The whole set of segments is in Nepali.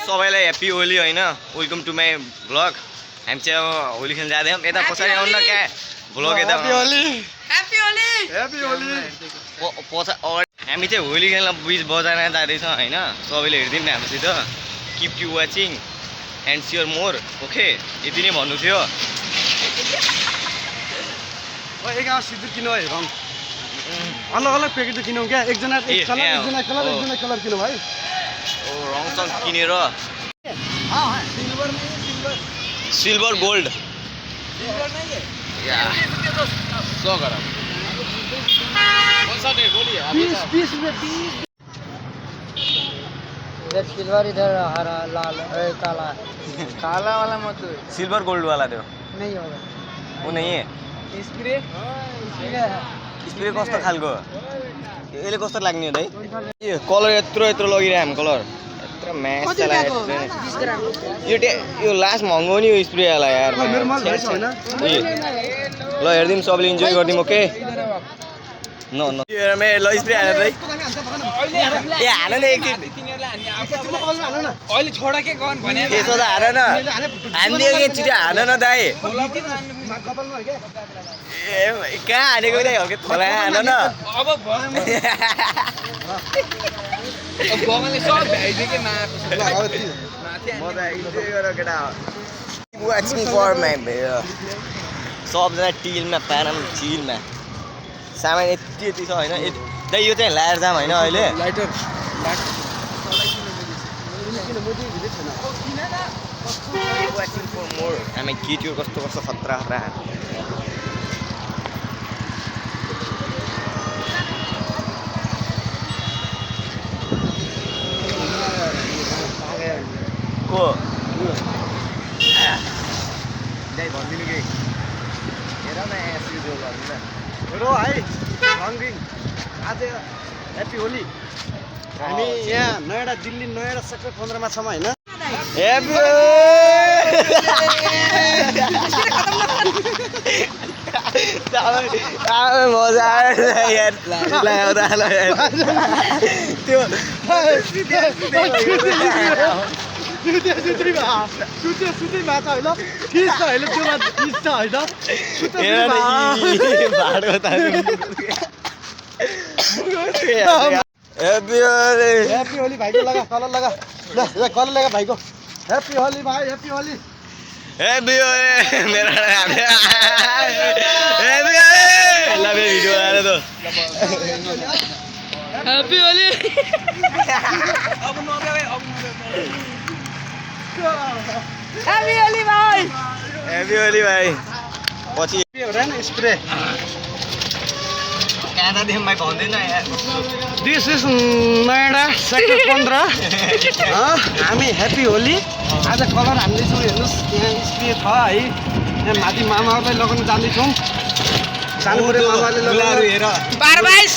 सबैलाई ह्याप्पी होली हैन वेलकम टु माई भ्लग हामी चाहिँ अब होली खेल्न जाँदैछौँ यता पछाडि आउनु न क्या भ्लग यता ह्याप्पी होली हामी चाहिँ होली खेल्न बिच बजारमा जाँदैछौँ हैन सबैले हेरिदिनु न हामीसित keep you watching and share more okay यति नै भन्नु थियो एकजना सिद्धि किन्नु है रङ अलग अलग प्याकेट किनौँ क्या एकजना एकजना कलर किनौँ है ओ रङ सङ किनेर सिल्भर गोल्ड सिल्वर इधर हरा लाल काला काला वाला मत सिल्भर गोल्ड वाला दो नहीं होगा वो नहीं है स्प्रे स्प्रे कस्तो खालको यसले कस्तो लाग्ने हो दाइ यो कलर यत्रो यत्रो लगिरह्यो हामी कलर यत्रो म्याच यो लास्ट महँगो नि यो स्प्रेवाला यार ल हेरिदिउँ सबैले इन्जोय गरिदिउँ ओके न ल स्प्रे हालेर दाइ ए हान न एकछिन अहिले छोडा के गन भने यसो त हान न हान्दियो कि छिटो हान न दाइ ए कहाँ हानेको दाइ हल्के थोला हान न अब बगले सब भ्याइदियो के मजा इन्जोय गर केटा वाचिङ फर माई सबजना टिलमा प्याराम चिलमा सामान यति यति छ होइन दाइ यो चाहिँ लाएर जाम होइन अहिले लाइटर वाचिङ फर मोर हामी केटियो कस्तो कस्तो खतरा खतरा को दाइ भनिदिनु कि हेर न यसरी जो भन्नु हेरो है रङरिङ आज ह्याप्पी होली हामी यहाँ नयाँ दिल्ली नयाँ सेक्टर 15 मा छौँ होइन ह्याप्पी मजा आयो यार त्यो सुत्रै भएको होइन फिस छ होइन त्यो फिस छ होइन ह्याप्पी होली भाइको लगा कलर लगा ल कलर लगा भाइको ह्याप्पी होली भाइ ह्याप्पी होली ह्याप्पी होली मेरो ल भिडियो आएर त हैप्पी होली हैप्पी होली भाइ ह्याप्पी होली भाइ पछि एउटा नि स्प्रे कहाँदेखि भाइ भन्दैन यार दिस इज नयाँ सेक्टर 15 हामी ह्याप्पी होली आज कलर हान्दैछौँ हेर्नुहोस् यहाँ स्प्रे छ है यहाँ माथि मामाहरूलाई लगाउन जाँदैछौँ सानो बुढे मामाले लगाएर हेर 12-22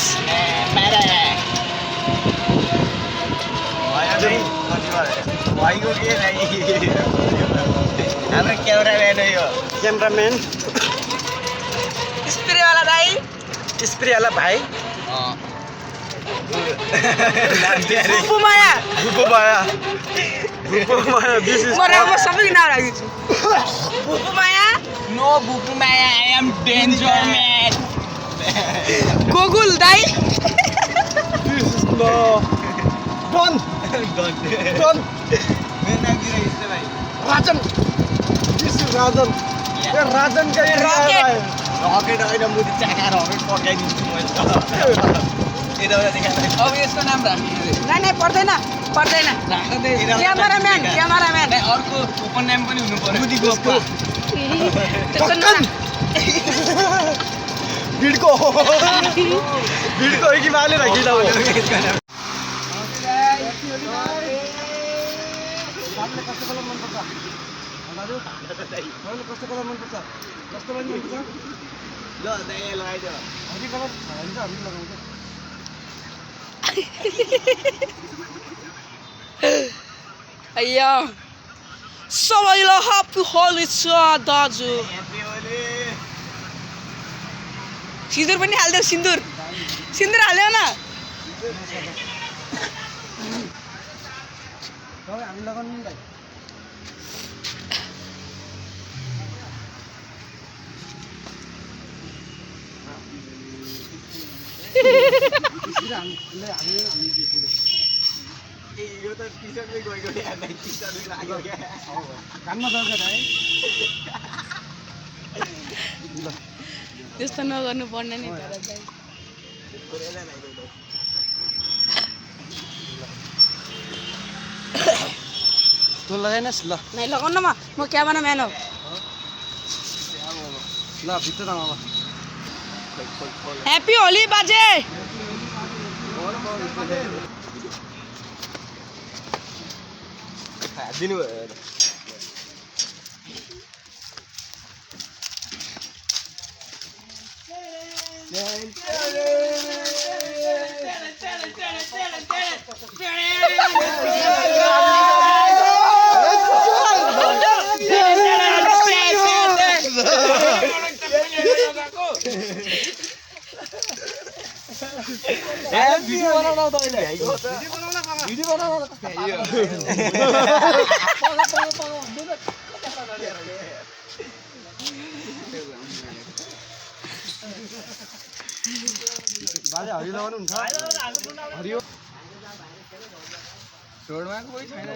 भाइको के हाम्रो क्यामेराम्यान हो यो क्यामेराम्यान स्प्रे वाला दाइ स्प्रे वाला भाइ पुमाया दिस इज म सबैको नाम राखिदिन्छु पुमाया नो बुपुमाया I am danger man Gogul दाइ don Rajan this is Rajan ए राजन का रकेट होइन म चाका रकेट पकाइदिन्छु मैले अब यसको नाम राख्नु नै पर्दैन क्यामेराम्यान अर्को ओपन नाम पनि हुनु पर्यो भिडको कि माले राखिदा हो कस्तो कलर मनपर्छ कस्तो कलर मनपर्छ कस्तो मनपर्छ ल दाइ लगाइदियो हरी कलर हुन्छ हामी लगाउँछ अय्या सबैलाई ह्याप्पी होली छ दाजु सिन्दुर पनि हाल्दियो सिन्दुर हाल्यो न तपाईँ हामी लगाउनु नि दाइ यो त टी-शर्टमै गएको नि हामीलाई टी-शर्टमै लाग्यो क्या काममा दर्छ दाइ त्यस्तो नगर्नु पर्ने नि तर दाइ तँ लगाइनस् ल नहीं लगाउन म क्या बना मैन हो ल भित्र आमा हैप्पी होली बाजे दिनु भयो भिडियो बनाउन तैँले भिडियो बनाउन बाजे हरियो लगाउनु हुन्छ हरियो रोडमा कोही छैन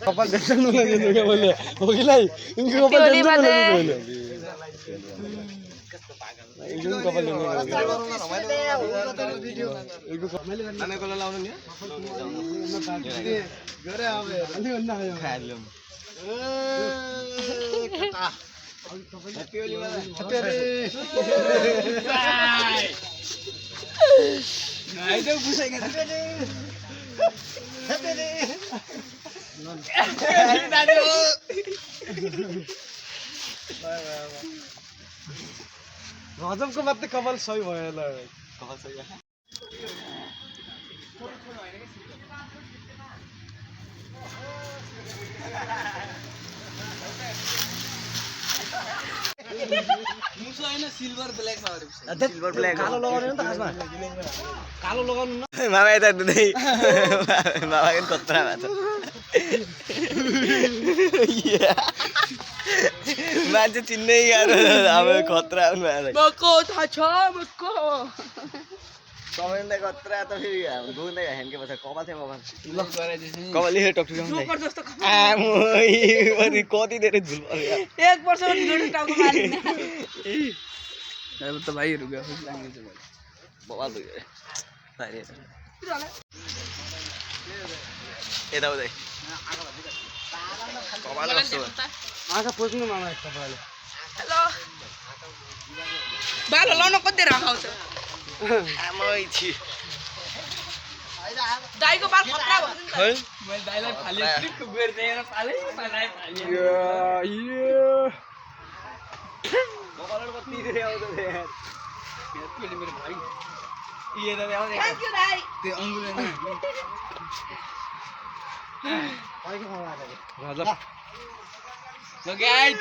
कपाल देख्छ नि लगे बोले हो कि लाई इनको कपाल देख्छ नि बोले इनको कपाल देख्छ नानीको लाउनु नि गरे आवे अलि भन्दा आयो खाइलम हैप्पी होली मलाई आइदो बुझाइ गयो गजबको मात्रै कपाल सही भयो ल कपाल सही भयो मुसो हैन सिल्भर ब्ल्याक मा सिल्भर ब्ल्याक कालो लगाउनु नि त खासमा कालो लगाउनु न मामा यता दुधै मामा पनि कत्रा भएको छ मान्छे चिन्नै गाह्रो अब खतरा पनि भएको मको थाहा छ मको सबैलाई खतरा त फेरि दुधै खाइन के भन्छ कपाल चाहिँ कपाल लेखेर टक्टु जोकर जस्तो अनि कति धेरै झुल पर्यो 1 वर्ष पनि जोडी टाउको मारिन अब त भाइहरु गयो खुसी लाग्ने छ भाइ बवाल भयो यता उतै कपाल कस्तो आँखा पोच्नु मामा एक तपाईँले हेलो बाल लाउन कति राखाउँछ आमै छि दाइको बाल खतरा भयो नि त है मैले दाइलाई फाले ट्रिपको बेर दिएर फाले मलाई फाले कपालहरु कति धेरै आउँछ यार त्यो मेरो भाइ ये त आउँछ थ्यांक यू दाइ त्यो अंगुले न पाइको खावा आएको गजब So guys,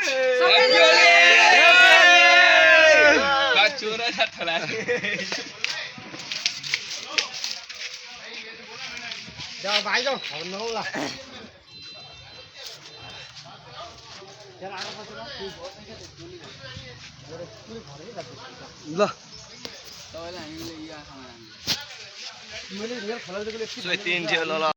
चोरा छ ठला जा भाइ जाऊ नौ ला ल तपाईलाई हामीले यहाँ खाना मैले रियल खलाउँदै सोइ 3 थियो ल